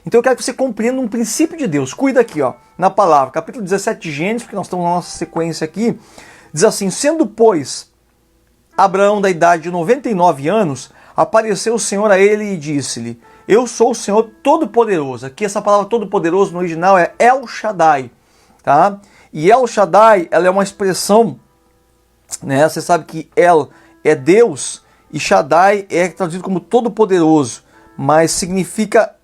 Então eu quero que você compreenda um princípio de Deus. Cuida aqui, ó, na palavra, capítulo 17 de Gênesis, porque nós estamos na nossa sequência aqui, diz assim: sendo, pois, Abraão da idade de 99 anos, apareceu o Senhor a ele e disse-lhe: eu sou o Senhor Todo-Poderoso. Aqui essa palavra Todo-Poderoso no original é El Shaddai, tá? E El Shaddai, ela é uma expressão, né? Você sabe que El é Deus e Shaddai é traduzido como Todo-Poderoso, mas significa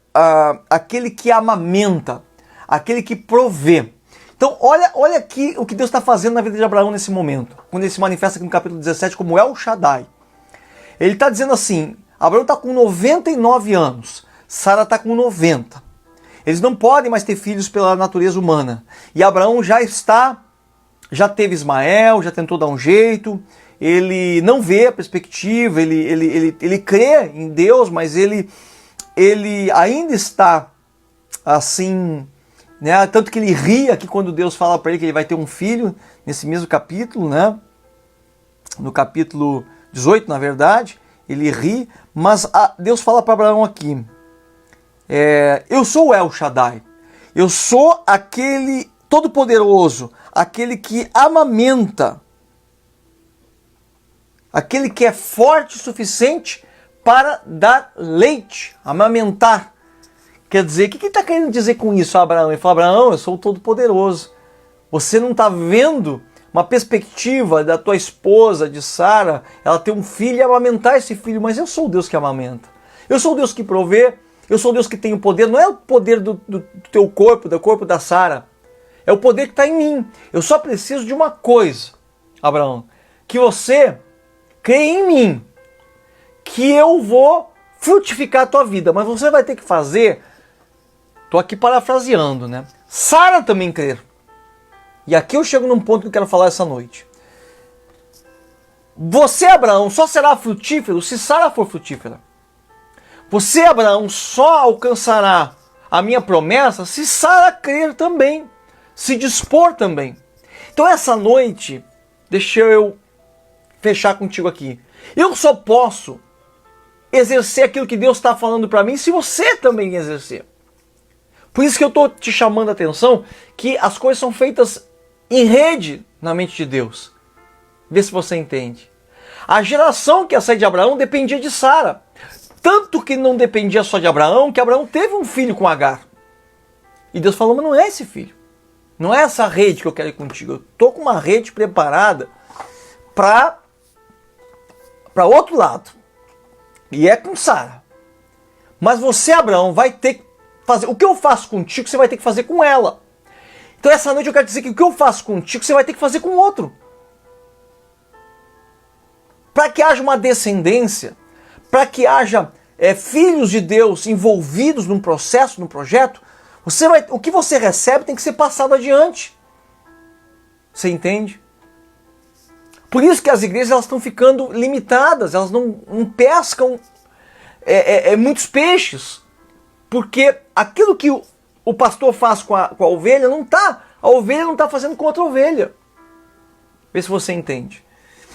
aquele que amamenta, aquele que provê. Então olha aqui o que Deus está fazendo na vida de Abraão nesse momento, quando ele se manifesta aqui no capítulo 17 como El Shaddai. Ele está dizendo assim: Abraão está com 99 anos, Sara está com 90. Eles não podem mais ter filhos pela natureza humana. E Abraão já teve Ismael, já tentou dar um jeito, ele não vê a perspectiva, ele crê em Deus, mas ele ainda está assim, né? Tanto que ele ri aqui quando Deus fala para ele que ele vai ter um filho, nesse mesmo capítulo, né? No capítulo 18, na verdade, ele ri, mas Deus fala para Abraão aqui: eu sou o El Shaddai, eu sou aquele todo-poderoso, aquele que amamenta, aquele que é forte o suficiente para dar leite, amamentar. Quer dizer, o que ele está querendo dizer com isso, Abraão? Ele fala: Abraão, eu sou o Todo-Poderoso. Você não está vendo uma perspectiva da tua esposa, de Sara, ela ter um filho e amamentar esse filho, mas eu sou o Deus que amamenta. Eu sou o Deus que provê, eu sou o Deus que tem o poder, não é o poder do teu corpo, do corpo da Sara, é o poder que está em mim. Eu só preciso de uma coisa, Abraão, que você creia em mim, que eu vou frutificar a tua vida, mas você vai ter que fazer, estou aqui parafraseando, né? Sara também crer. E aqui eu chego num ponto que eu quero falar essa noite. Você, Abraão, só será frutífero se Sara for frutífera. Você, Abraão, só alcançará a minha promessa se Sara crer também, se dispor também. Então essa noite, deixa eu fechar contigo aqui. Eu só posso exercer aquilo que Deus está falando para mim se você também exercer. Por isso que eu estou te chamando a atenção que as coisas são feitas em rede na mente de Deus. Vê se você entende. A geração que ia sair de Abraão dependia de Sara. Tanto que não dependia só de Abraão, que Abraão teve um filho com Agar. E Deus falou: mas não é esse filho. Não é essa rede que eu quero ir contigo. Eu estou com uma rede preparada para outro lado. E é com Sara. Mas você, Abraão, vai ter que fazer. O que eu faço contigo, você vai ter que fazer com ela. Então essa noite eu quero dizer que o que eu faço contigo, você vai ter que fazer com outro. Para que haja uma descendência, para que haja filhos de Deus envolvidos num processo, num projeto, o que você recebe tem que ser passado adiante. Você entende? Por isso que as igrejas elas estão ficando limitadas, elas não pescam muitos peixes, porque aquilo que o pastor faz com a ovelha, a ovelha não está fazendo com outra ovelha. Vê se você entende.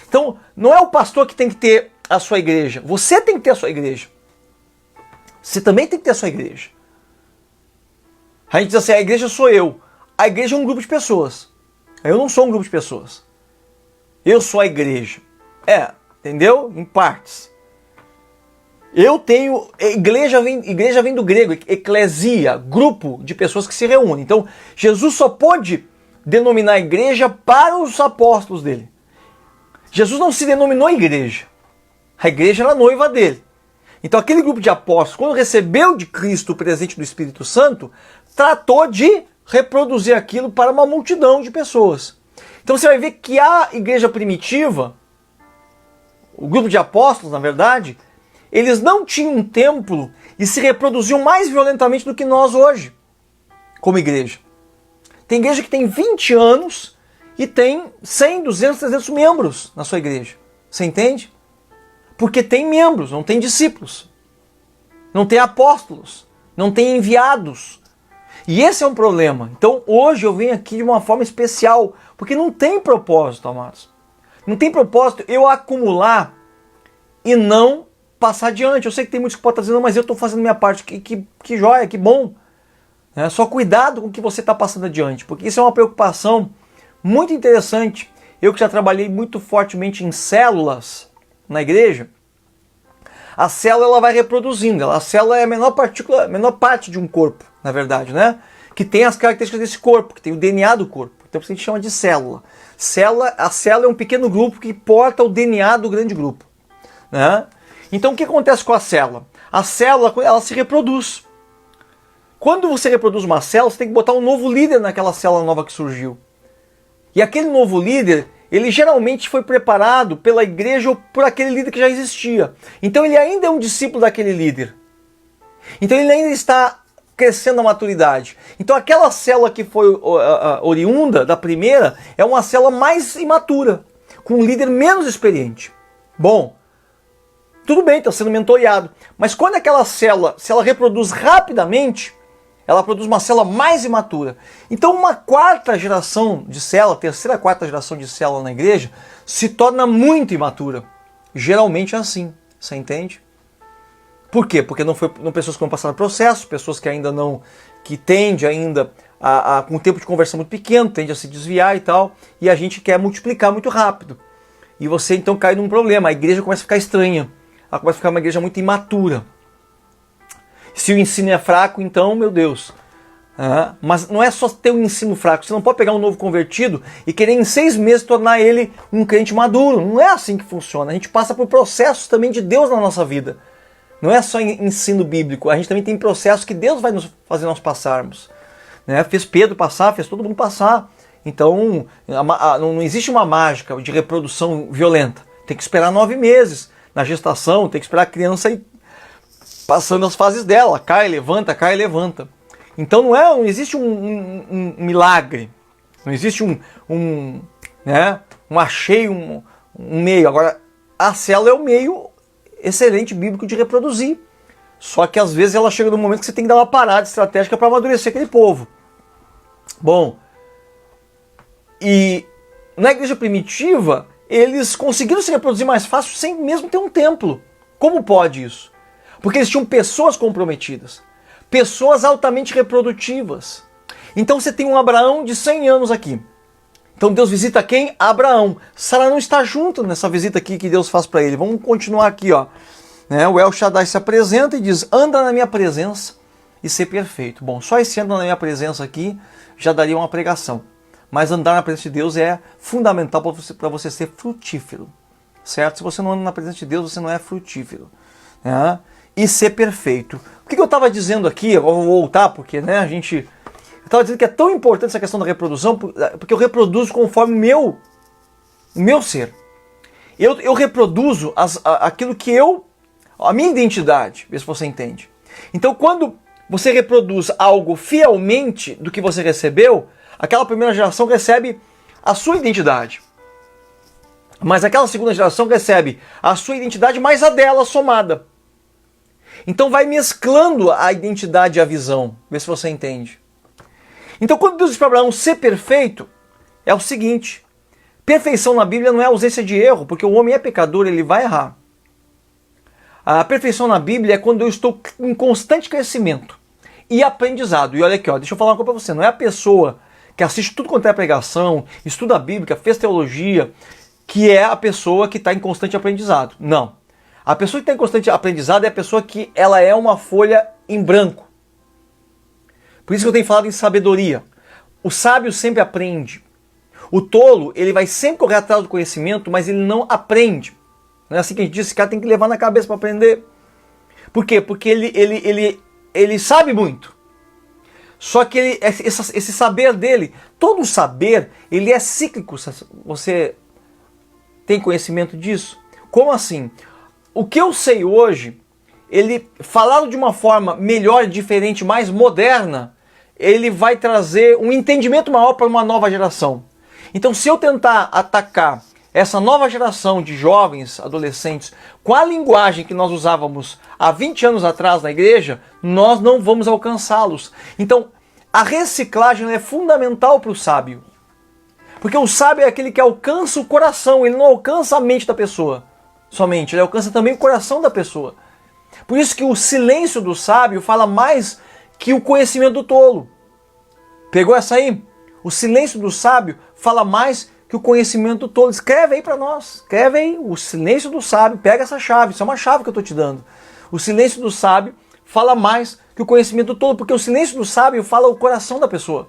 Então, não é o pastor que tem que ter a sua igreja, você tem que ter a sua igreja. Você também tem que ter a sua igreja. A gente diz assim: a igreja sou eu. A igreja é um grupo de pessoas. Eu não sou um grupo de pessoas. Eu sou a igreja. Entendeu? Em partes. Eu tenho... Igreja vem do grego, eclesia, grupo de pessoas que se reúnem. Então, Jesus só pôde denominar igreja para os apóstolos dele. Jesus não se denominou igreja. A igreja era a noiva dele. Então, aquele grupo de apóstolos, quando recebeu de Cristo o presente do Espírito Santo, tratou de reproduzir aquilo para uma multidão de pessoas. Então, você vai ver que a igreja primitiva, o grupo de apóstolos, na verdade, eles não tinham um templo e se reproduziam mais violentamente do que nós hoje, como igreja. Tem igreja que tem 20 anos e tem 100, 200, 300 membros na sua igreja. Você entende? Porque tem membros, não tem discípulos. Não tem apóstolos, não tem enviados. E esse é um problema. Então hoje eu venho aqui de uma forma especial, porque não tem propósito, amados. Não tem propósito eu acumular e não passar adiante. Eu sei que tem muitos que podem estar dizendo, mas eu estou fazendo minha parte, que joia, que bom. Só cuidado com o que você está passando adiante, porque isso é uma preocupação muito interessante. Eu que já trabalhei muito fortemente em células na igreja, a célula ela vai reproduzindo. A célula é a menor partícula, a menor parte de um corpo, na verdade, né? Que tem as características desse corpo, que tem o DNA do corpo. Então por isso a gente chama de célula. A célula é um pequeno grupo que porta o DNA do grande grupo, né? Então o que acontece com a célula? A célula ela se reproduz. Quando você reproduz uma célula, você tem que botar um novo líder naquela célula nova que surgiu. E aquele novo líder, ele geralmente foi preparado pela igreja ou por aquele líder que já existia. Então ele ainda é um discípulo daquele líder. Então ele ainda está crescendo a maturidade. Então aquela célula que foi oriunda da primeira é uma célula mais imatura, com um líder menos experiente. Bom, tudo bem, está sendo mentoreado. Mas quando aquela célula, se ela reproduz rapidamente, ela produz uma célula mais imatura. Então uma quarta geração de célula, terceira, quarta geração de célula na igreja, se torna muito imatura. Geralmente é assim, você entende? Por quê? Porque não pessoas que não passaram processo, pessoas que ainda não, que tende ainda com um tempo de conversão muito pequeno, tende a se desviar e tal, e a gente quer multiplicar muito rápido. E você então cai num problema, a igreja começa a ficar estranha, ela começa a ficar uma igreja muito imatura. Se o ensino é fraco, então, meu Deus. Mas não é só ter um ensino fraco. Você não pode pegar um novo convertido e querer em 6 meses tornar ele um crente maduro. Não é assim que funciona. A gente passa por processos também de Deus na nossa vida. Não é só ensino bíblico. A gente também tem processos que Deus vai nos fazer nós passarmos. Fez Pedro passar, fez todo mundo passar. Então, não existe uma mágica de reprodução violenta. Tem que esperar 9 meses na gestação, tem que esperar a criança ir passando as fases dela, cai, levanta, cai, levanta. Então não existe um milagre, não existe um acheio, um meio. Agora, a célula é o meio excelente bíblico de reproduzir. Só que às vezes ela chega num momento que você tem que dar uma parada estratégica para amadurecer aquele povo. Bom, e na igreja primitiva, eles conseguiram se reproduzir mais fácil sem mesmo ter um templo. Como pode isso? Porque eles tinham pessoas comprometidas, pessoas altamente reprodutivas. Então você tem um Abraão de 100 anos aqui. Então Deus visita quem? Abraão. Sara não está junto nessa visita aqui que Deus faz para ele. Vamos continuar aqui, ó. O El Shaddai se apresenta e diz: anda na minha presença e ser perfeito. Bom, só esse anda na minha presença aqui já daria uma pregação. Mas andar na presença de Deus é fundamental para você ser frutífero. Certo? Se você não anda na presença de Deus, você não é frutífero. E ser perfeito. O que eu estava dizendo aqui, eu vou voltar, porque eu estava dizendo que é tão importante essa questão da reprodução, porque eu reproduzo conforme o meu ser. Eu reproduzo aquilo que a minha identidade, vê se você entende. Então quando você reproduz algo fielmente do que você recebeu, aquela primeira geração recebe a sua identidade. Mas aquela segunda geração recebe a sua identidade mais a dela somada. Então vai mesclando a identidade e a visão. Vê se você entende. Então quando Deus diz para Abraão ser perfeito, é o seguinte: perfeição na Bíblia não é ausência de erro, porque o homem é pecador, ele vai errar. A perfeição na Bíblia é quando eu estou em constante crescimento e aprendizado. E olha aqui, deixa eu falar uma coisa para você. Não é a pessoa que assiste tudo quanto é pregação, estuda a Bíblia, fez teologia, que é a pessoa que está em constante aprendizado. Não. A pessoa que está em constante aprendizado é a pessoa que ela é uma folha em branco. Por isso que eu tenho falado em sabedoria. O sábio sempre aprende. O tolo, ele vai sempre correr atrás do conhecimento, mas ele não aprende. Não é assim que a gente diz, esse cara tem que levar na cabeça para aprender. Por quê? Porque ele sabe muito. Só que esse saber dele, todo saber, ele é cíclico. Você tem conhecimento disso? Como assim? O que eu sei hoje, ele falado de uma forma melhor, diferente, mais moderna, ele vai trazer um entendimento maior para uma nova geração. Então, se eu tentar atacar essa nova geração de jovens, adolescentes, com a linguagem que nós usávamos há 20 anos atrás na igreja, nós não vamos alcançá-los. Então, a reciclagem é fundamental para o sábio. Porque o sábio é aquele que alcança o coração, ele não alcança a mente da pessoa. somente, ele alcança também o coração da pessoa. Por isso que o silêncio do sábio fala mais que o conhecimento do tolo. Pegou essa aí? O silêncio do sábio fala mais que o conhecimento do tolo. Escreve aí para nós, escreve aí, o silêncio do sábio, pega essa chave, isso é uma chave que eu estou te dando. O silêncio do sábio fala mais que o conhecimento do tolo, porque o silêncio do sábio fala o coração da pessoa.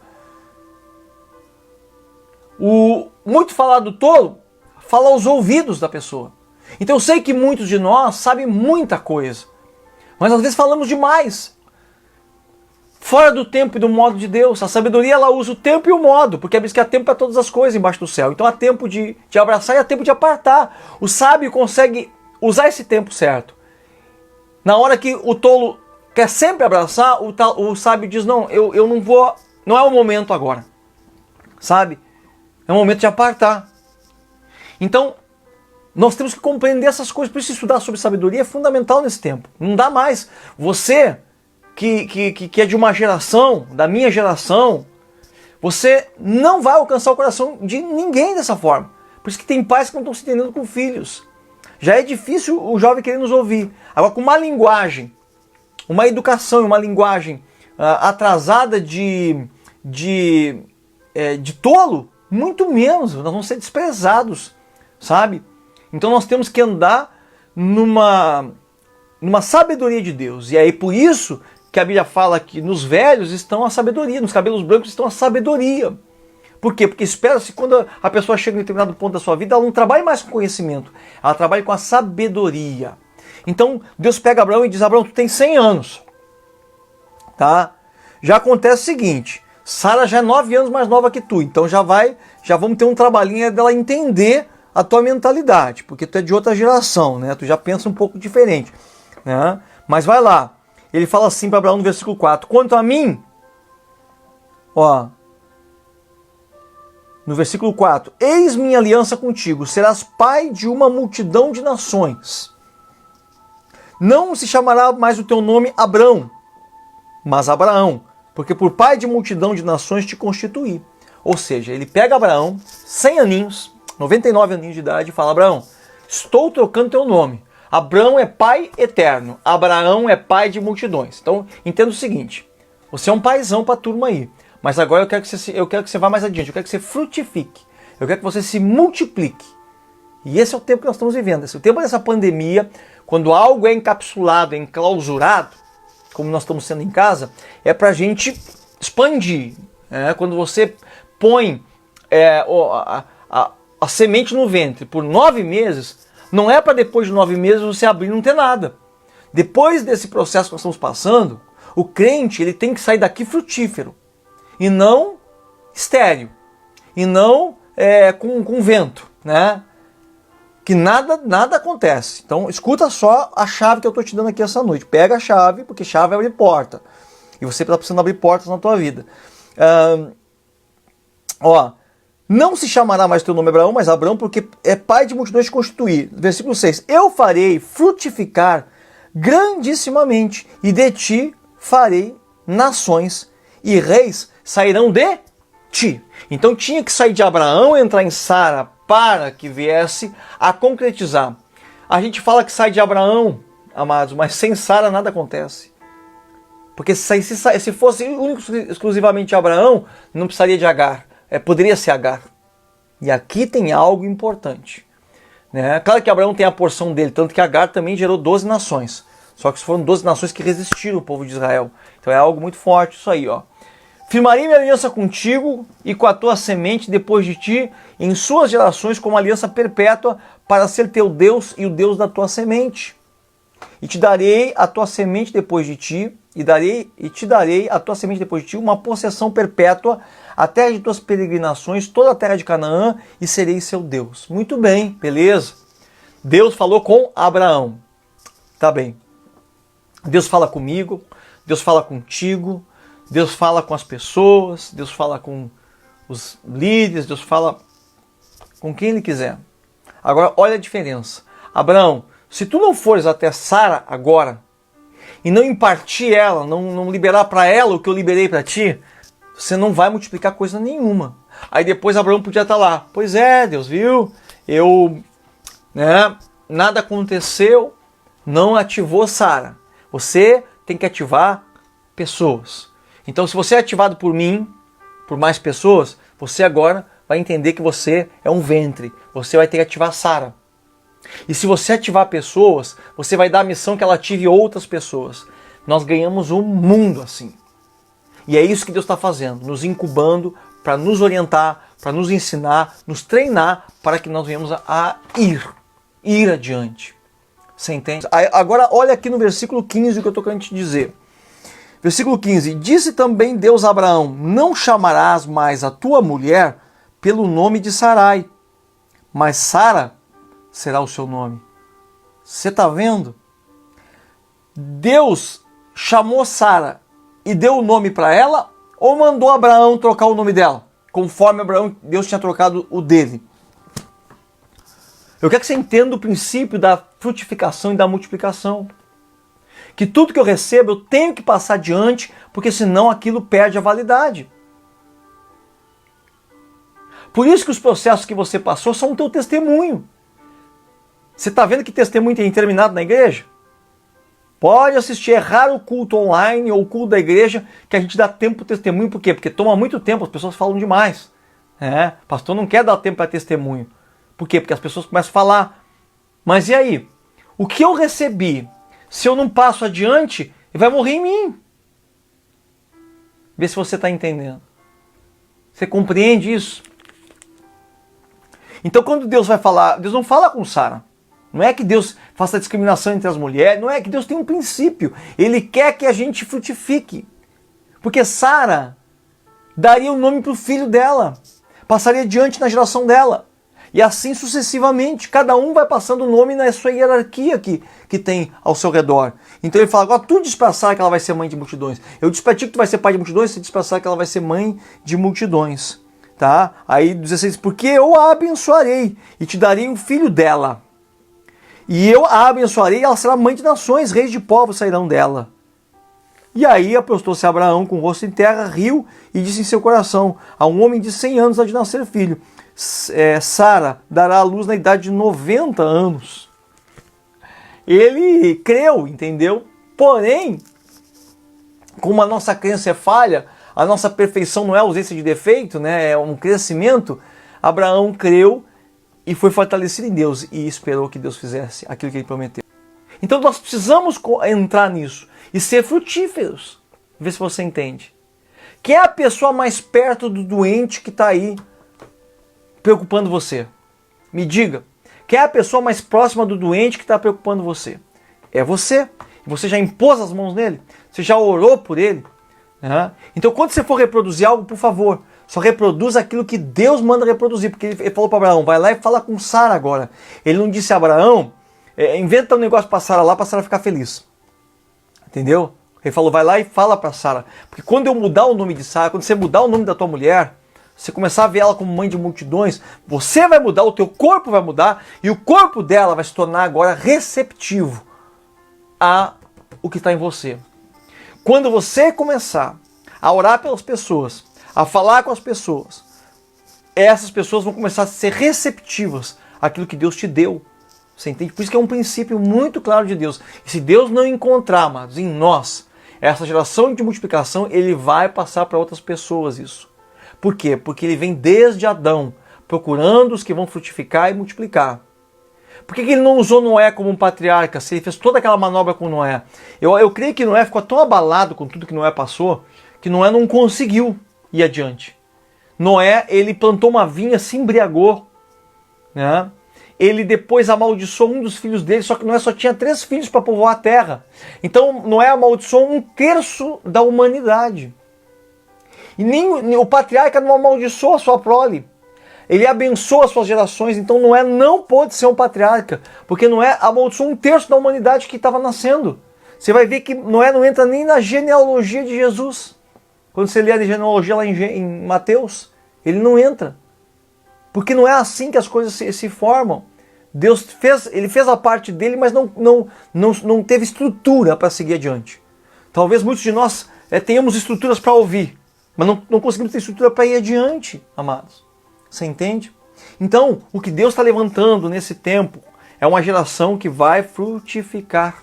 O muito falar do tolo fala aos ouvidos da pessoa. Então eu sei que muitos de nós sabem muita coisa, mas às vezes falamos demais. Fora do tempo e do modo de Deus. A sabedoria ela usa o tempo e o modo, porque diz que há tempo para todas as coisas embaixo do céu. Então há tempo de abraçar e há tempo de apartar. O sábio consegue usar esse tempo certo. Na hora que o tolo quer sempre abraçar, o sábio diz, não, eu não vou, não é o momento agora. Sabe? É o momento de apartar. Então, nós temos que compreender essas coisas. Por isso estudar sobre sabedoria é fundamental nesse tempo. Não dá mais. Você que é de uma geração, da minha geração, você não vai alcançar o coração de ninguém dessa forma. Por isso que tem pais que não estão se entendendo com filhos. Já é difícil o jovem querer nos ouvir. Agora, com uma linguagem, uma educação e uma linguagem atrasada de tolo, muito menos, nós vamos ser desprezados, sabe? Então nós temos que andar numa sabedoria de Deus. E aí por isso que a Bíblia fala que nos velhos estão a sabedoria, nos cabelos brancos estão a sabedoria. Por quê? Porque espera-se quando a pessoa chega em determinado ponto da sua vida, ela não trabalha mais com conhecimento, ela trabalha com a sabedoria. Então Deus pega Abraão e diz, Abraão, tu tem 100 anos. Tá? Já acontece o seguinte, Sara já é 9 anos mais nova que tu, então já vamos ter um trabalhinho dela entender a tua mentalidade, porque tu é de outra geração, né? Tu já pensa um pouco diferente, né? Mas vai lá. Ele fala assim para Abraão no versículo 4. Quanto a mim, ó, no versículo 4, eis minha aliança contigo, serás pai de uma multidão de nações. Não se chamará mais o teu nome Abrão, mas Abraão, porque por pai de multidão de nações te constituí. Ou seja, ele pega Abraão, 100 aninhos, 99 aninhos de idade, e fala, Abraão, estou trocando teu nome. Abraão é pai eterno, Abraão é pai de multidões. Então, entenda o seguinte, você é um paizão para a turma aí, mas agora eu quero que você vá mais adiante, eu quero que você frutifique, eu quero que você se multiplique. E esse é o tempo que nós estamos vivendo, esse é o tempo dessa pandemia, quando algo é encapsulado, enclausurado, como nós estamos sendo em casa, é para a gente expandir. Quando você põe a semente no ventre por 9 meses, não é para depois de 9 meses você abrir e não ter nada. Depois desse processo que nós estamos passando, o crente ele tem que sair daqui frutífero, e não estéril, e não com vento, né? Que nada acontece. Então escuta só a chave que eu estou te dando aqui essa noite. Pega a chave, porque chave abre porta. E você está precisando abrir portas na tua vida. Não se chamará mais teu nome Abraão, mas Abraão, porque é pai de multidões te constituir. Versículo 6. Eu farei frutificar grandissimamente, e de ti farei nações, e reis sairão de ti. Então tinha que sair de Abraão e entrar em Sara para que viesse a concretizar. A gente fala que sai de Abraão, amados, mas sem Sara nada acontece. Porque se fosse exclusivamente Abraão, não precisaria de Agar. Poderia ser Agar. E aqui tem algo importante. Né? Claro que Abraão tem a porção dele, tanto que Agar também gerou 12 nações. Só que foram 12 nações que resistiram ao povo de Israel. Então é algo muito forte isso aí, ó. Firmarei minha aliança contigo e com a tua semente depois de ti, em suas gerações, como aliança perpétua, para ser teu Deus e o Deus da tua semente. E te darei a tua semente depois de ti, e te darei a tua semente depois de ti, uma possessão perpétua, a terra de tuas peregrinações, toda a terra de Canaã, e serei seu Deus. Muito bem, beleza. Deus falou com Abraão. Tá bem. Deus fala comigo, Deus fala contigo, Deus fala com as pessoas, Deus fala com os líderes, Deus fala com quem Ele quiser. Agora, olha a diferença. Abraão, se tu não fores até Sara agora, e não impartir ela, não liberar para ela o que eu liberei para ti, você não vai multiplicar coisa nenhuma. Aí depois Abraão podia estar lá. Pois é, Deus, viu? Eu nada aconteceu, não ativou Sara. Você tem que ativar pessoas. Então, se você é ativado por mim, por mais pessoas, você agora vai entender que você é um ventre. Você vai ter que ativar Sara. E se você ativar pessoas, você vai dar a missão que ela ative outras pessoas. Nós ganhamos um mundo assim. E é isso que Deus está fazendo, nos incubando para nos orientar, para nos ensinar, nos treinar para que nós venhamos a ir adiante. Você entende? Agora olha aqui no versículo 15 o que eu estou querendo te dizer. Versículo 15. Disse também Deus a Abraão, não chamarás mais a tua mulher pelo nome de Sarai, mas Sara será o seu nome. Você está vendo? Deus chamou Sara e deu o nome para ela, ou mandou Abraão trocar o nome dela, conforme Deus tinha trocado o dele? Eu quero que você entenda o princípio da frutificação e da multiplicação. Que tudo que eu recebo eu tenho que passar adiante, porque senão aquilo perde a validade. Por isso que os processos que você passou são o teu testemunho. Você está vendo que testemunho tem terminado na igreja? Pode assistir, é raro o culto online ou o culto da igreja que a gente dá tempo para testemunho. Por quê? Porque toma muito tempo, as pessoas falam demais. O pastor não quer dar tempo para testemunho. Por quê? Porque as pessoas começam a falar. Mas e aí? O que eu recebi, se eu não passo adiante, vai morrer em mim. Vê se você está entendendo. Você compreende isso? Então quando Deus vai falar, Deus não fala com Sara. Não é que Deus faça discriminação entre as mulheres, não é que Deus tem um princípio. Ele quer que a gente frutifique. Porque Sara daria o nome para o filho dela, passaria adiante na geração dela. E assim sucessivamente, cada um vai passando o nome na sua hierarquia que tem ao seu redor. Então ele fala, agora tu diz para Sara que ela vai ser mãe de multidões. Eu disse para ti que tu vai ser pai de multidões, você diz para Sara que ela vai ser mãe de multidões. Tá? Aí 16, porque eu a abençoarei e te darei um filho dela. E eu a abençoarei, ela será mãe de nações, reis de povos sairão dela. E aí apostou-se Abraão com o rosto em terra, riu e disse em seu coração, a um homem de 100 anos há de nascer filho. Sara dará à luz na idade de 90 anos. Ele creu, entendeu? Porém, como a nossa crença é falha, a nossa perfeição não é ausência de defeito, né? É um crescimento. Abraão creu e foi fortalecido em Deus e esperou que Deus fizesse aquilo que ele prometeu. Então nós precisamos entrar nisso e ser frutíferos. Vê se você entende. Quem é a pessoa mais perto do doente que está aí preocupando você? Me diga. Quem é a pessoa mais próxima do doente que está preocupando você? É você. Você já impôs as mãos nele? Você já orou por ele? Então quando você for reproduzir algo, por favor, só reproduza aquilo que Deus manda reproduzir. Porque ele falou para Abraão, vai lá e fala com Sara agora. Ele não disse a Abraão, inventa um negócio para Sara lá, para Sara ficar feliz. Entendeu? Ele falou, vai lá e fala para Sara. Porque quando eu mudar o nome de Sara, quando você mudar o nome da tua mulher, você começar a ver ela como mãe de multidões, você vai mudar, o teu corpo vai mudar, e o corpo dela vai se tornar agora receptivo a o que está em você. Quando você começar a orar pelas pessoas, a falar com as pessoas, essas pessoas vão começar a ser receptivas àquilo que Deus te deu. Você entende? Por isso que é um princípio muito claro de Deus. E se Deus não encontrar, amados, em nós, essa geração de multiplicação, ele vai passar para outras pessoas isso. Por quê? Porque ele vem desde Adão, procurando os que vão frutificar e multiplicar. Por que ele não usou Noé como um patriarca, se ele fez toda aquela manobra com Noé? Eu creio que Noé ficou tão abalado com tudo que Noé passou, que Noé não conseguiu ir adiante. Noé, ele plantou uma vinha, se embriagou, né? Ele depois amaldiçoou um dos filhos dele, só que Noé só tinha 3 filhos para povoar a terra. Então Noé amaldiçoou 1/3 da humanidade. E nem o patriarca não amaldiçoou a sua prole. Ele abençoa as suas gerações, então Noé não pôde ser um patriarca, porque Noé amaldiçoou 1/3 da humanidade que estava nascendo. Você vai ver que Noé não entra nem na genealogia de Jesus. Quando você lê a genealogia lá em Mateus, ele não entra. Porque não é assim que as coisas se formam. Deus fez a parte dele, mas não teve estrutura para seguir adiante. Talvez muitos de nós tenhamos estruturas para ouvir, mas não conseguimos ter estrutura para ir adiante, amados. Você entende? Então, o que Deus está levantando nesse tempo é uma geração que vai frutificar,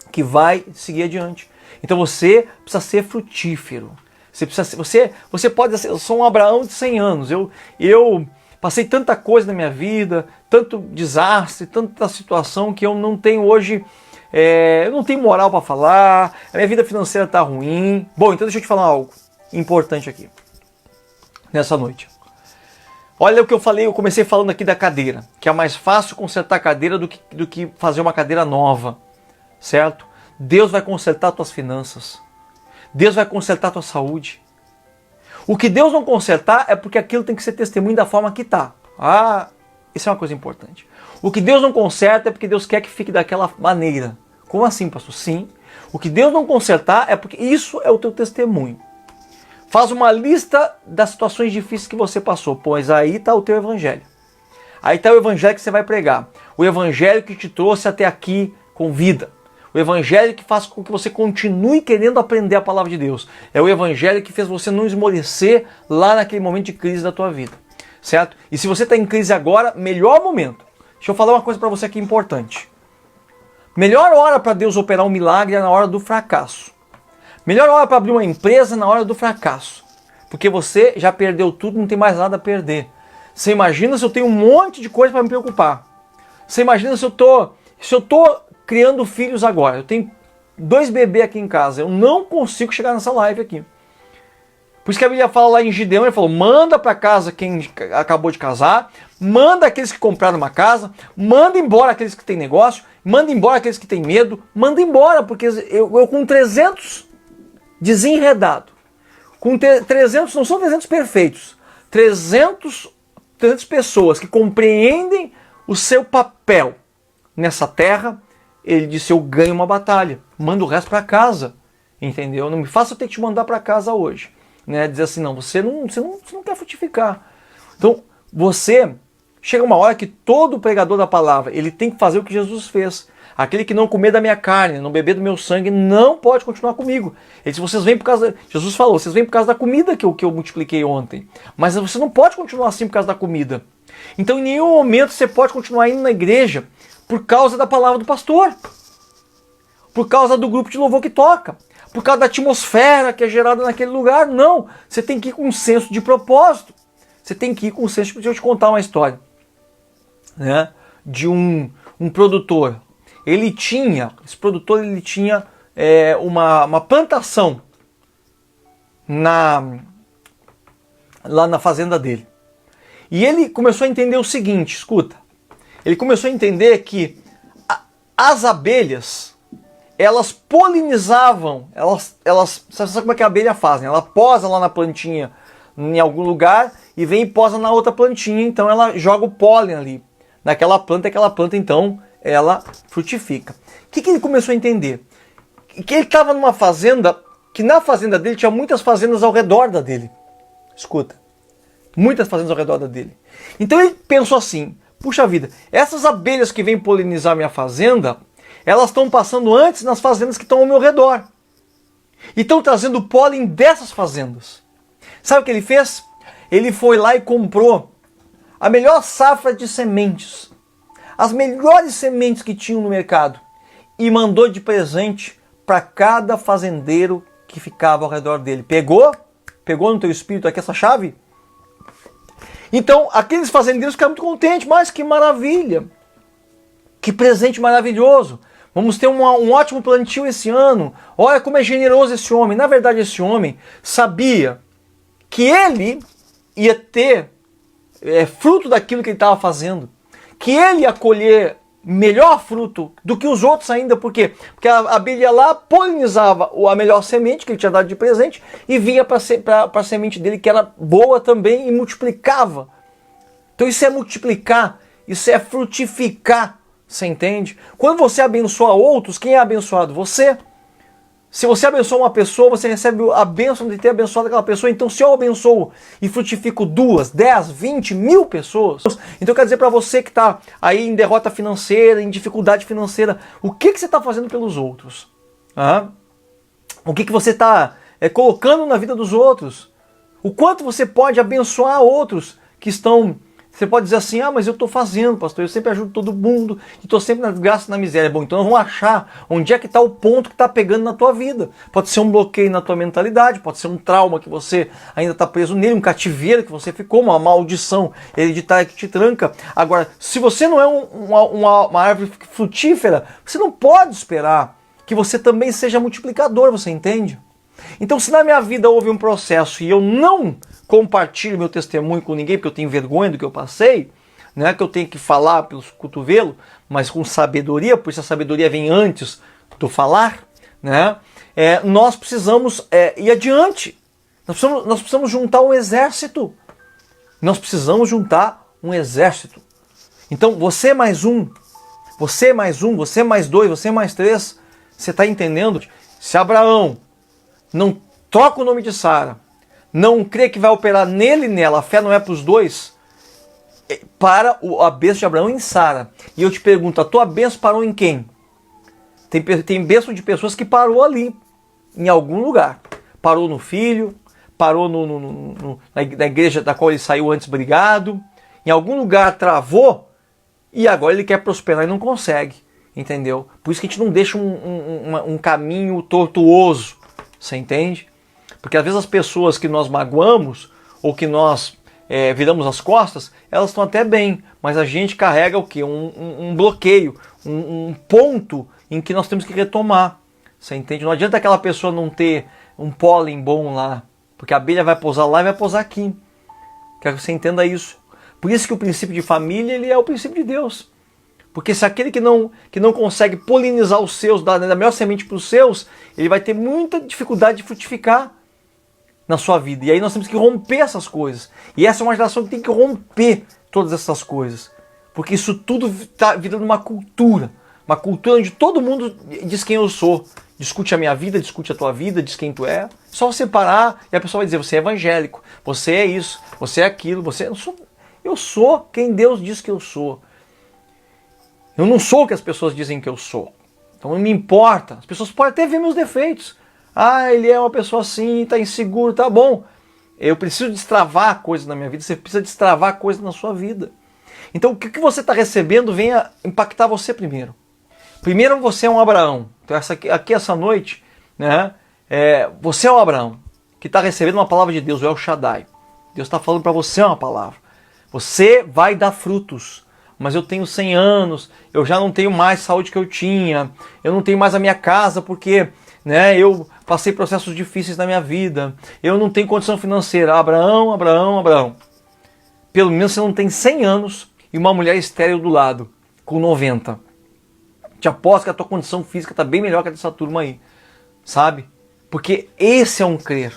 que vai seguir adiante. Então você precisa ser frutífero. Você pode ser, eu sou um Abraão de 100 anos. Eu passei tanta coisa na minha vida, tanto desastre, tanta situação que eu não tenho hoje, eu não tenho moral para falar, a minha vida financeira está ruim. Bom, então deixa eu te falar algo importante aqui, nessa noite. Olha o que eu falei, eu comecei falando aqui da cadeira, que é mais fácil consertar a cadeira do que fazer uma cadeira nova, certo? Deus vai consertar tuas finanças, Deus vai consertar tua saúde. O que Deus não consertar é porque aquilo tem que ser testemunho da forma que está. Isso é uma coisa importante. O que Deus não conserta é porque Deus quer que fique daquela maneira. Como assim, pastor? Sim. O que Deus não consertar é porque isso é o teu testemunho. Faz uma lista das situações difíceis que você passou, pois aí está o teu evangelho. Aí está o evangelho que você vai pregar. O evangelho que te trouxe até aqui com vida. O evangelho que faz com que você continue querendo aprender a palavra de Deus. É o evangelho que fez você não esmorecer lá naquele momento de crise da tua vida. Certo? E se você está em crise agora, melhor momento. Deixa eu falar uma coisa para você aqui importante. Melhor hora para Deus operar um milagre é na hora do fracasso. Melhor hora para abrir uma empresa é na hora do fracasso. Porque você já perdeu tudo, não tem mais nada a perder. Você imagina se eu tenho um monte de coisa para me preocupar. Você imagina se eu tô criando filhos agora. Eu tenho 2 bebês aqui em casa. Eu não consigo chegar nessa live aqui. Por isso que a Bíblia fala lá em Gideão, ele falou, manda para casa quem acabou de casar, manda aqueles que compraram uma casa, manda embora aqueles que têm negócio, manda embora aqueles que têm medo, manda embora, porque eu com 300 desenredado, com 300, não são 300 perfeitos, 300 pessoas que compreendem o seu papel nessa terra. Ele disse, eu ganho uma batalha, manda o resto para casa, entendeu? Não me faça ter que te mandar para casa hoje, né? Dizer assim, não, você não quer frutificar. Então, chega uma hora que todo pregador da palavra, ele tem que fazer o que Jesus fez. Aquele que não comer da minha carne, não beber do meu sangue, não pode continuar comigo. Ele disse, vocês vêm por causa, Jesus falou, vocês vêm por causa da comida que eu multipliquei ontem. Mas você não pode continuar assim por causa da comida. Então, em nenhum momento você pode continuar indo na igreja por causa da palavra do pastor, por causa do grupo de louvor que toca, por causa da atmosfera que é gerada naquele lugar. Não, você tem que ir com um senso de propósito. Você tem que ir com um senso de... Deixa eu te contar uma história, né, de um produtor. Esse produtor tinha uma plantação lá na fazenda dele. E ele começou a entender o seguinte, escuta, ele começou a entender que as abelhas, elas polinizavam, sabe como é que a abelha faz, né? Ela posa lá na plantinha em algum lugar e vem e posa na outra plantinha, então ela joga o pólen ali naquela planta, aquela planta então ela frutifica. O que ele começou a entender? Que ele estava numa fazenda, que na fazenda dele tinha muitas fazendas ao redor da dele. Escuta, muitas fazendas ao redor da dele. Então ele pensou assim, puxa vida, essas abelhas que vêm polinizar minha fazenda, elas estão passando antes nas fazendas que estão ao meu redor. E estão trazendo pólen dessas fazendas. Sabe o que ele fez? Ele foi lá e comprou a melhor safra de sementes, as melhores sementes que tinham no mercado, e mandou de presente para cada fazendeiro que ficava ao redor dele. Pegou? Pegou no teu espírito aqui essa chave? Então, aqueles fazendeiros ficaram muito contentes, mas que maravilha! Que presente maravilhoso! Vamos ter um ótimo plantio esse ano. Olha como é generoso esse homem. Na verdade, esse homem sabia que ele ia ter fruto daquilo que ele estava fazendo. Que ele ia colher melhor fruto do que os outros ainda. Por quê? Porque a abelha lá polinizava a melhor semente que ele tinha dado de presente e vinha para a semente dele que era boa também e multiplicava. Então isso é multiplicar, isso é frutificar. Você entende? Quando você abençoa outros, quem é abençoado? Você. Se você abençoa uma pessoa, você recebe a bênção de ter abençoado aquela pessoa. Então se eu abençoo e frutifico 2, 10, 20, 1000 pessoas, então quer dizer para você que está aí em derrota financeira, em dificuldade financeira, o que você está fazendo pelos outros? O que você está colocando na vida dos outros? O quanto você pode abençoar outros que estão Você pode dizer assim, mas eu estou fazendo, pastor, eu sempre ajudo todo mundo, e estou sempre na graça e na miséria. Bom, então nós vamos achar onde é que está o ponto que está pegando na tua vida. Pode ser um bloqueio na tua mentalidade, pode ser um trauma que você ainda está preso nele, um cativeiro que você ficou, uma maldição hereditária que te tranca. Agora, se você não é uma árvore frutífera, você não pode esperar que você também seja multiplicador, você entende? Então, se na minha vida houve um processo e eu não compartilho meu testemunho com ninguém, porque eu tenho vergonha do que eu passei, não é que eu tenho que falar pelos cotovelos, mas com sabedoria, por isso a sabedoria vem antes do falar, né? Nós precisamos ir adiante. Nós precisamos juntar um exército. Nós precisamos juntar um exército. Então, você mais um, você mais um, você mais dois, você mais três, você está entendendo? Se Abraão não troca o nome de Sara, não crê que vai operar nele e nela, a fé não é para os dois, para a bênção de Abraão em Sara. E eu te pergunto, a tua bênção parou em quem? Tem bênção de pessoas que parou ali, em algum lugar. Parou no filho, parou na igreja da qual ele saiu antes brigado, em algum lugar travou, e agora ele quer prosperar e não consegue, entendeu? Por isso que a gente não deixa um caminho tortuoso, você entende? Porque às vezes as pessoas que nós magoamos, ou que nós viramos as costas, elas estão até bem, mas a gente carrega o quê? Um bloqueio, um ponto em que nós temos que retomar, você entende? Não adianta aquela pessoa não ter um pólen bom lá, porque a abelha vai pousar lá e vai pousar aqui. Quero que você entenda isso. Por isso que o princípio de família, ele é o princípio de Deus. Porque se aquele que não consegue polinizar os seus, dar a melhor semente para os seus, ele vai ter muita dificuldade de frutificar na sua vida. E aí nós temos que romper essas coisas. E essa é uma geração que tem que romper todas essas coisas. Porque isso tudo está virando uma cultura. Uma cultura onde todo mundo diz quem eu sou. Discute a minha vida, discute a tua vida, diz quem tu é. Só você parar e a pessoa vai dizer, você é evangélico, você é isso, você é aquilo, você... Eu sou quem Deus diz que eu sou. Eu não sou o que as pessoas dizem que eu sou. Então não me importa. As pessoas podem até ver meus defeitos. Ele é uma pessoa assim, está inseguro, tá bom. Eu preciso destravar coisas na minha vida, você precisa destravar coisas na sua vida. Então o que você está recebendo venha impactar você primeiro. Primeiro você é um Abraão. Então aqui essa noite, né, você é um Abraão que está recebendo uma palavra de Deus, o El Shaddai. Deus está falando para você uma palavra. Você vai dar frutos. Mas eu tenho 100 anos, eu já não tenho mais saúde que eu tinha, eu não tenho mais a minha casa porque eu passei processos difíceis na minha vida, eu não tenho condição financeira. Abraão, Abraão, Abraão. Pelo menos você não tem 100 anos e uma mulher estéril do lado, com 90. Te aposto que a tua condição física está bem melhor que a dessa turma aí, sabe? Porque esse é um crer.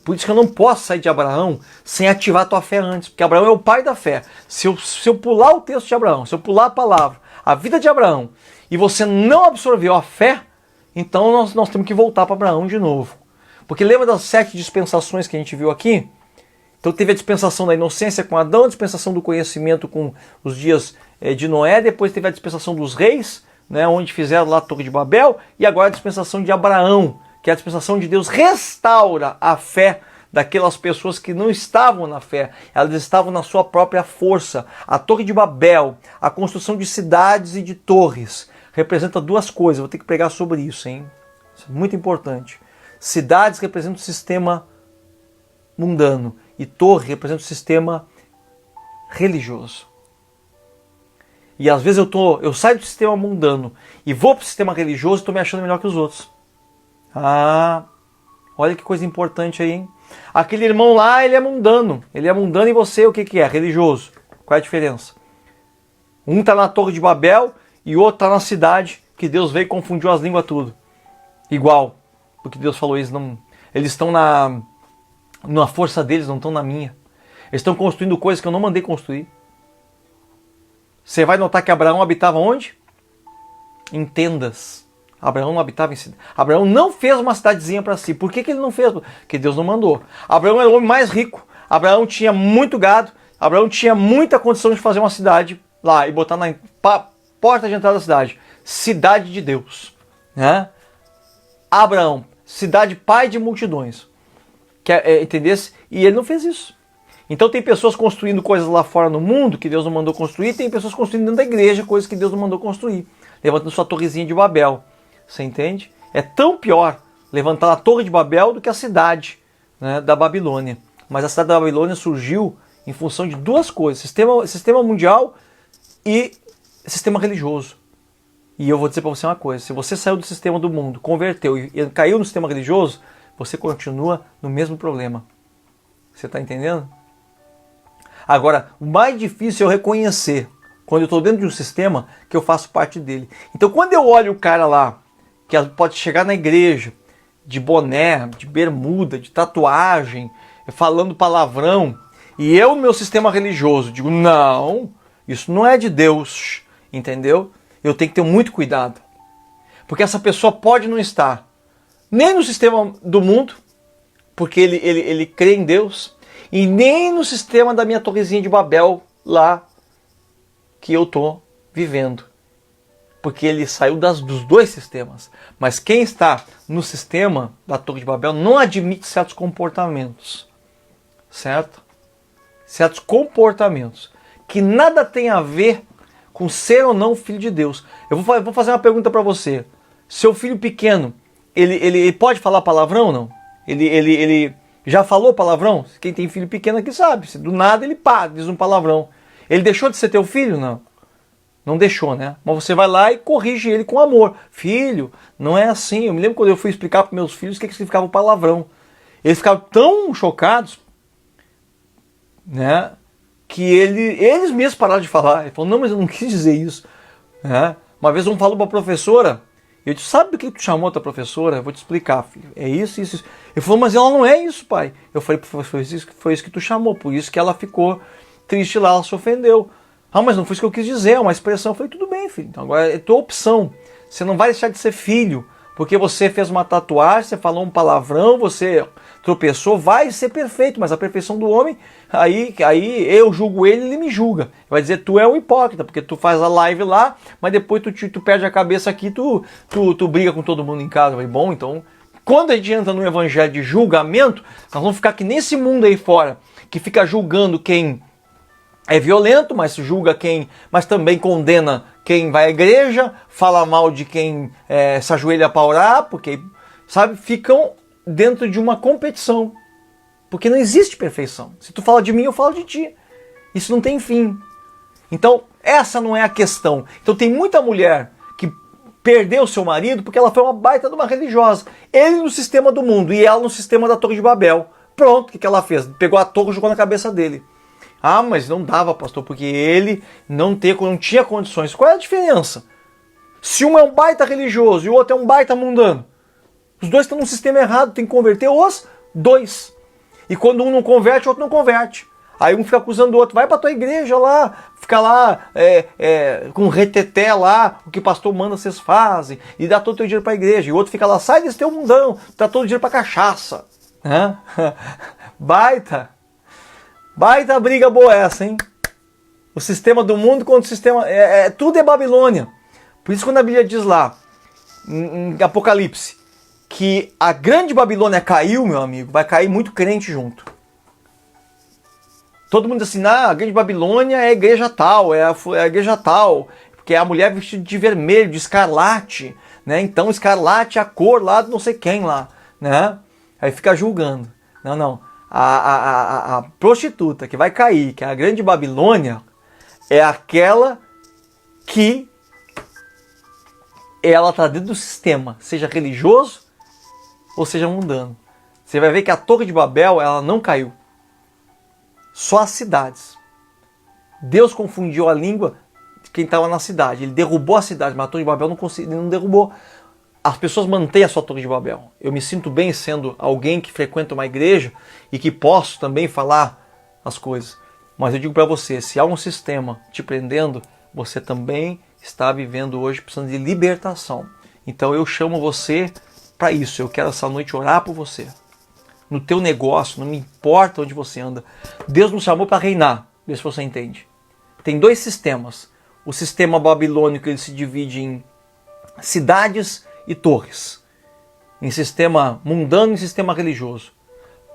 Por isso que eu não posso sair de Abraão sem ativar a tua fé antes, porque Abraão é o pai da fé. Se eu pular o texto de Abraão, se eu pular a palavra, a vida de Abraão, e você não absorveu a fé, então nós temos que voltar para Abraão de novo. Porque lembra das 7 dispensações que a gente viu aqui? Então teve a dispensação da inocência com Adão, a dispensação do conhecimento com os dias de Noé, depois teve a dispensação dos reis, onde fizeram lá a Torre de Babel, e agora a dispensação de Abraão, que é a dispensação de Deus restaura a fé daquelas pessoas que não estavam na fé, elas estavam na sua própria força. A Torre de Babel, a construção de cidades e de torres, representa duas coisas, vou ter que pregar sobre isso, hein? Isso é muito importante. Cidades representam o sistema mundano e torre representa o sistema religioso. E às vezes eu saio do sistema mundano e vou para o sistema religioso e estou me achando melhor que os outros. Olha que coisa importante aí, hein? Aquele irmão lá, ele é mundano e você o que é? Religioso. Qual é a diferença? Um está na Torre de Babel e o outro está na cidade que Deus veio e confundiu as línguas tudo. Igual, porque Deus falou isso, eles estão na força deles, não estão na minha. Eles estão construindo coisas que eu não mandei construir. Você vai notar que Abraão habitava onde? Em tendas. Abraão não habitava em cidade. Abraão não fez uma cidadezinha para si. Por que ele não fez? Porque Deus não mandou. Abraão era o homem mais rico. Abraão tinha muito gado. Abraão tinha muita condição de fazer uma cidade lá e botar na porta de entrada da cidade. Cidade de Deus. Abraão, cidade pai de multidões. Entendesse? E ele não fez isso. Então tem pessoas construindo coisas lá fora no mundo que Deus não mandou construir, tem pessoas construindo dentro da igreja coisas que Deus não mandou construir, levantando sua torrezinha de Babel. Você entende? É tão pior levantar a Torre de Babel do que a cidade, né, da Babilônia. Mas a cidade da Babilônia surgiu em função de duas coisas, sistema mundial e sistema religioso. E eu vou dizer para você uma coisa, se você saiu do sistema do mundo, converteu e caiu no sistema religioso, você continua no mesmo problema. Você está entendendo? Agora, o mais difícil é eu reconhecer, quando eu estou dentro de um sistema, que eu faço parte dele. Então, quando eu olho o cara lá, que pode chegar na igreja, de boné, de bermuda, de tatuagem, falando palavrão, e eu, no meu sistema religioso, digo, não, isso não é de Deus, entendeu? Eu tenho que ter muito cuidado. Porque essa pessoa pode não estar nem no sistema do mundo, porque ele crê em Deus, e nem no sistema da minha torrezinha de Babel lá que eu estou vivendo. Porque ele saiu dos dois sistemas. Mas quem está no sistema da Torre de Babel não admite certos comportamentos. Certo? Certos comportamentos que nada tem a ver com ser ou não filho de Deus. Eu vou fazer uma pergunta para você. Seu filho pequeno, ele pode falar palavrão ou não? Ele já falou palavrão? Quem tem filho pequeno aqui sabe. Se do nada ele diz um palavrão. Ele deixou de ser teu filho? Não. Não deixou, né? Mas você vai lá e corrige ele com amor. Filho, não é assim. Eu me lembro quando eu fui explicar para meus filhos o que significava o palavrão. Eles ficavam tão chocados, né? Que eles mesmos pararam de falar. Ele falou, não, mas eu não quis dizer isso. Né? Uma vez um falou para a professora, eu disse, sabe do que tu chamou a tua professora? Eu vou te explicar, filho. É isso, isso, isso. Ele falou, mas ela não é isso, pai. Eu falei, foi isso que tu chamou, por isso que ela ficou triste lá, ela se ofendeu. Ah, mas não foi isso que eu quis dizer, é uma expressão. Eu falei, tudo bem, filho. Então agora é tua opção. Você não vai deixar de ser filho, porque você fez uma tatuagem, você falou um palavrão, você tropeçou, vai ser perfeito, mas a perfeição do homem, aí eu julgo ele me julga. Vai dizer, tu é um hipócrita, porque tu faz a live lá, mas depois tu perde a cabeça aqui, tu briga com todo mundo em casa. Eu falei, bom, então, quando a gente entra no evangelho de julgamento, nós vamos ficar que nesse mundo aí fora, que fica julgando quem é violento, mas julga mas também condena quem vai à igreja, fala mal de quem se ajoelha para orar, porque, sabe, ficam dentro de uma competição. Porque não existe perfeição. Se tu fala de mim, eu falo de ti. Isso não tem fim. Então, essa não é a questão. Então tem muita mulher que perdeu seu marido porque ela foi uma baita de uma religiosa. Ele no sistema do mundo e ela no sistema da Torre de Babel. Pronto, o que ela fez? Pegou a torre e jogou na cabeça dele. Ah, mas não dava, pastor, porque ele não tinha condições. Qual é a diferença? Se um é um baita religioso e o outro é um baita mundano, os dois estão num sistema errado, tem que converter os dois. E quando um não converte, o outro não converte. Aí um fica acusando o outro, vai pra tua igreja lá, fica lá com reteté lá, o que o pastor manda vocês fazem, e dá todo o teu dinheiro pra igreja. E o outro fica lá, sai desse teu mundão, dá todo o dinheiro pra cachaça. Né? Baita briga boa essa, hein? O sistema do mundo contra o sistema... tudo é Babilônia. Por isso quando a Bíblia diz lá, em Apocalipse, que a grande Babilônia caiu, meu amigo, vai cair muito crente junto. Todo mundo diz assim, a grande Babilônia é a igreja tal, é a igreja tal, porque é a mulher vestida de vermelho, de escarlate, né? Então escarlate é a cor lá de não sei quem lá, né? Aí fica julgando. Não. A prostituta que vai cair, que é a grande Babilônia, é aquela que ela está dentro do sistema, seja religioso ou seja mundano. Você vai ver que a Torre de Babel, ela não caiu. Só as cidades. Deus confundiu a língua de quem estava na cidade. Ele derrubou a cidade, mas a Torre de Babel não derrubou. As pessoas mantêm a sua Torre de Babel. Eu me sinto bem sendo alguém que frequenta uma igreja e que posso também falar as coisas. Mas eu digo para você, se há um sistema te prendendo, você também está vivendo hoje precisando de libertação. Então eu chamo você para isso. Eu quero essa noite orar por você. No teu negócio, não me importa onde você anda. Deus nos chamou para reinar. Vê se você entende. Tem dois sistemas. O sistema babilônico, ele se divide em cidades e torres, em sistema mundano e sistema religioso.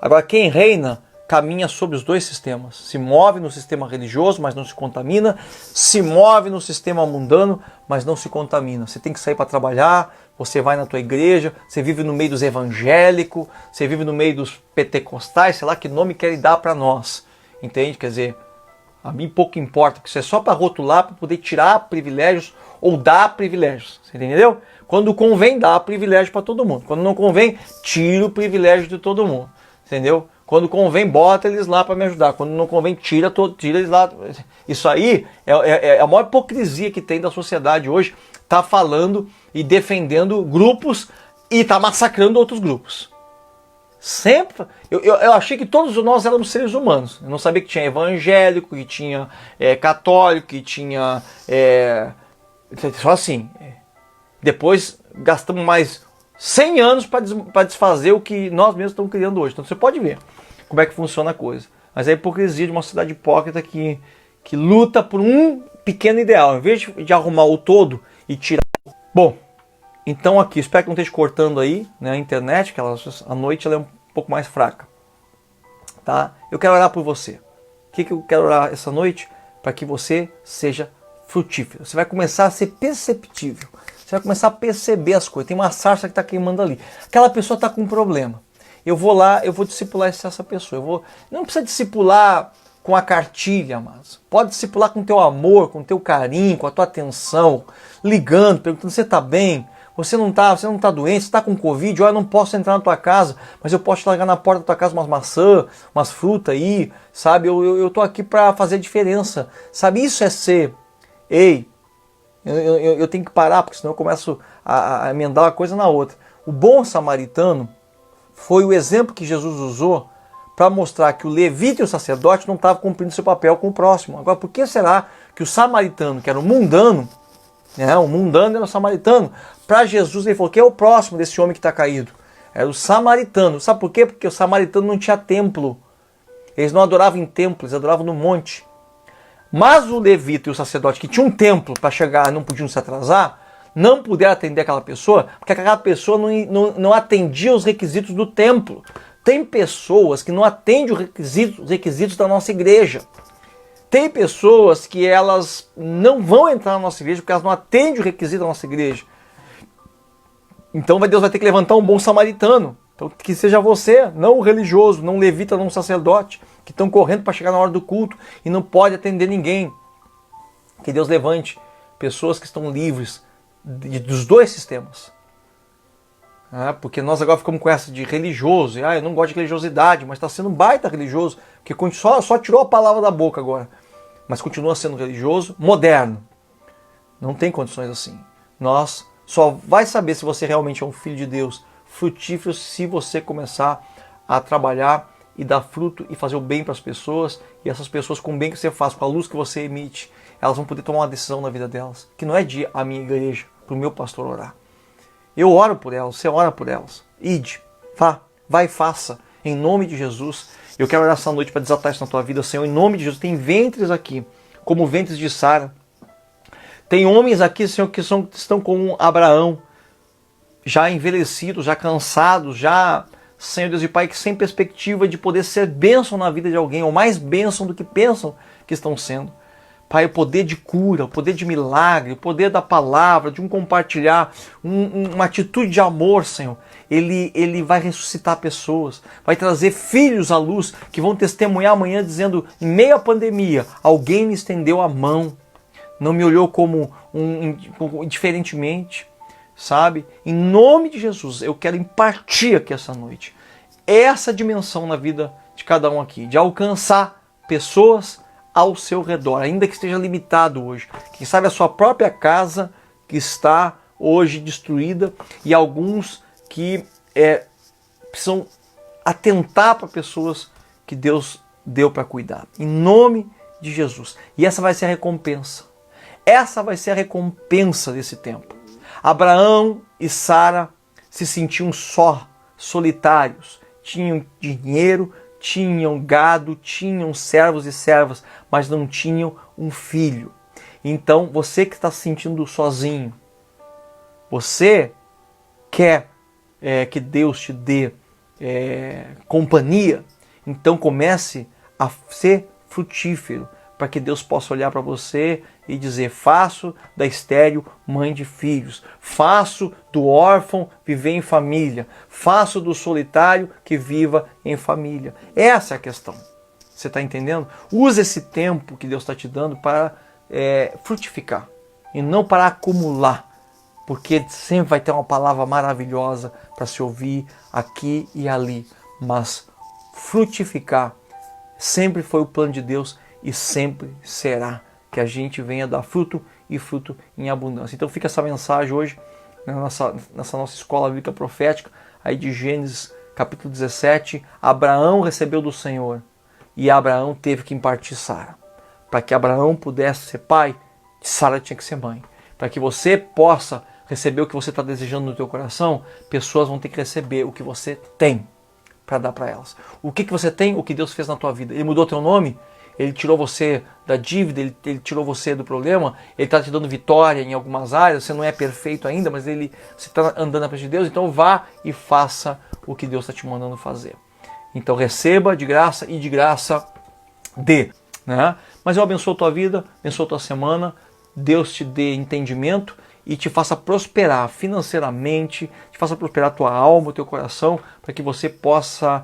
Agora quem reina caminha sobre os dois sistemas. Se move no sistema religioso, mas não se contamina. Se move no sistema mundano, mas não se contamina. Você tem que sair para trabalhar, você vai na tua igreja, você vive no meio dos evangélicos, você vive no meio dos pentecostais, sei lá que nome querem dar para nós. Entende? Quer dizer, a mim pouco importa, porque isso é só para rotular, para poder tirar privilégios ou dar privilégios. Você entendeu? Quando convém, dá privilégio para todo mundo. Quando não convém, tira o privilégio de todo mundo. Entendeu? Quando convém, bota eles lá para me ajudar. Quando não convém, tira eles lá. Isso aí é a maior hipocrisia que tem da sociedade hoje. Tá falando e defendendo grupos e tá massacrando outros grupos. Sempre. Eu achei que todos nós éramos seres humanos. Eu não sabia que tinha evangélico, que tinha católico, que tinha... só assim. Depois gastamos mais 100 anos para desfazer o que nós mesmos estamos criando hoje. Então você pode ver como é que funciona a coisa. Mas é a hipocrisia de uma sociedade hipócrita que luta por um pequeno ideal. Em vez de arrumar o todo e tirar... Bom, então aqui, espero que não esteja cortando aí, né, a internet, que a noite ela é um pouco mais fraca. Tá? Eu quero orar por você. O que eu quero orar essa noite? Para que você seja frutífero. Você vai começar a ser perceptível. Você vai começar a perceber as coisas. Tem uma sarça que está queimando ali. Aquela pessoa está com um problema. Eu vou lá, eu vou discipular essa pessoa. Não precisa discipular com a cartilha, mas pode discipular com o teu amor, com o teu carinho, com a tua atenção, ligando, perguntando: você está bem? Você não está doente? Você está com Covid? Eu não posso entrar na tua casa, mas eu posso te largar na porta da tua casa umas maçãs, umas frutas aí, sabe? Eu tô aqui para fazer diferença, sabe? Isso é ser. Ei, eu tenho que parar, porque senão eu começo a emendar uma coisa na outra. O bom samaritano foi o exemplo que Jesus usou para mostrar que o levita e o sacerdote não estavam cumprindo seu papel com o próximo. Agora, por que será que o samaritano, que era o mundano era o samaritano, para Jesus ele falou: que é o próximo desse homem que está caído? Era o samaritano. Sabe por quê? Porque o samaritano não tinha templo. Eles não adoravam em templo, eles adoravam no monte. Mas o levita e o sacerdote, que tinham um templo para chegar, não podiam se atrasar, não puderam atender aquela pessoa, porque aquela pessoa não atendia os requisitos do templo. Tem pessoas que não atendem os requisitos da nossa igreja. Tem pessoas que elas não vão entrar na nossa igreja porque elas não atendem o requisito da nossa igreja. Então Deus vai ter que levantar um bom samaritano. Então, que seja você, não o religioso, não o levita, não o sacerdote, que estão correndo para chegar na hora do culto e não pode atender ninguém. Que Deus levante pessoas que estão livres dos dois sistemas. Porque nós agora ficamos com essa de religioso. Eu não gosto de religiosidade, mas está sendo um baita religioso, porque só tirou a palavra da boca agora. Mas continua sendo religioso, moderno. Não tem condições assim. Nós só vai saber se você realmente é um filho de Deus, frutífero, se você começar a trabalhar e dar fruto e fazer o bem para as pessoas. E essas pessoas, com o bem que você faz, com a luz que você emite, elas vão poder tomar uma decisão na vida delas, que não é de a minha igreja, para o meu pastor orar. Eu oro por elas, você ora por elas. Ide, vai e faça, em nome de Jesus. Eu quero orar essa noite para desatar isso na tua vida, Senhor, em nome de Jesus. Tem ventres aqui, como ventres de Sara. Tem homens aqui, Senhor, que estão como Abraão, já envelhecidos, já cansados, já, Senhor Deus e Pai, que sem perspectiva de poder ser bênção na vida de alguém, ou mais bênção do que pensam que estão sendo. Pai, o poder de cura, o poder de milagre, o poder da palavra, de um compartilhar, uma atitude de amor, Senhor. Ele vai ressuscitar pessoas, vai trazer filhos à luz que vão testemunhar amanhã dizendo: em meio à pandemia, alguém me estendeu a mão, não me olhou como indiferentemente, sabe? Em nome de Jesus, eu quero impartir aqui essa noite essa dimensão na vida de cada um aqui, de alcançar pessoas ao seu redor, ainda que esteja limitado hoje. Quem sabe a sua própria casa que está hoje destruída e alguns que precisam atentar para pessoas que Deus deu para cuidar. Em nome de Jesus. E essa vai ser a recompensa. Essa vai ser a recompensa desse tempo. Abraão e Sara se sentiam solitários. Tinham dinheiro, tinham gado, tinham servos e servas, mas não tinham um filho. Então, você que está se sentindo sozinho, você quer que Deus te dê companhia, Então comece a ser frutífero, para que Deus possa olhar para você e dizer: faço da estéril mãe de filhos, faço do órfão viver em família, faço do solitário que viva em família. Essa é a questão. Você está entendendo? Use esse tempo que Deus está te dando para frutificar e não para acumular, porque sempre vai ter uma palavra maravilhosa para se ouvir aqui e ali, mas frutificar sempre foi o plano de Deus e sempre será, que a gente venha dar fruto e fruto em abundância. Então fica essa mensagem hoje nessa nossa escola bíblica profética, aí de Gênesis capítulo 17. Abraão recebeu do Senhor e Abraão teve que impartir Sara. Para que Abraão pudesse ser pai, Sara tinha que ser mãe. Para que você possa receber o que você está desejando no teu coração, pessoas vão ter que receber o que você tem para dar para elas. O que você tem? O que Deus fez na tua vida. Ele mudou teu nome? Ele tirou você da dívida, ele tirou você do problema, ele está te dando vitória em algumas áreas, você não é perfeito ainda, mas você está andando na frente de Deus, então vá e faça o que Deus está te mandando fazer. Então receba de graça e de graça dê. Né? Mas eu abençoo a tua vida, abençoo a tua semana, Deus te dê entendimento e te faça prosperar financeiramente, te faça prosperar a tua alma, o teu coração, para que você possa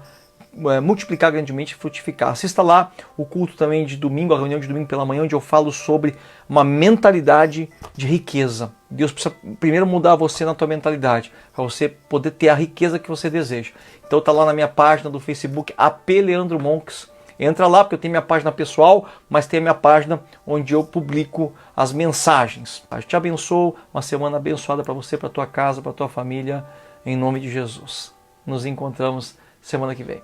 multiplicar grandemente e frutificar. Assista lá o culto também de domingo, a reunião de domingo pela manhã, onde eu falo sobre uma mentalidade de riqueza. Deus precisa primeiro mudar você na tua mentalidade, para você poder ter a riqueza que você deseja. Então tá lá na minha página do Facebook, AP Leandro Monks. Entra lá, porque eu tenho minha página pessoal, mas tem a minha página onde eu publico as mensagens. Eu te abençoo, uma semana abençoada para você, para tua casa, para tua família, em nome de Jesus. Nos encontramos semana que vem.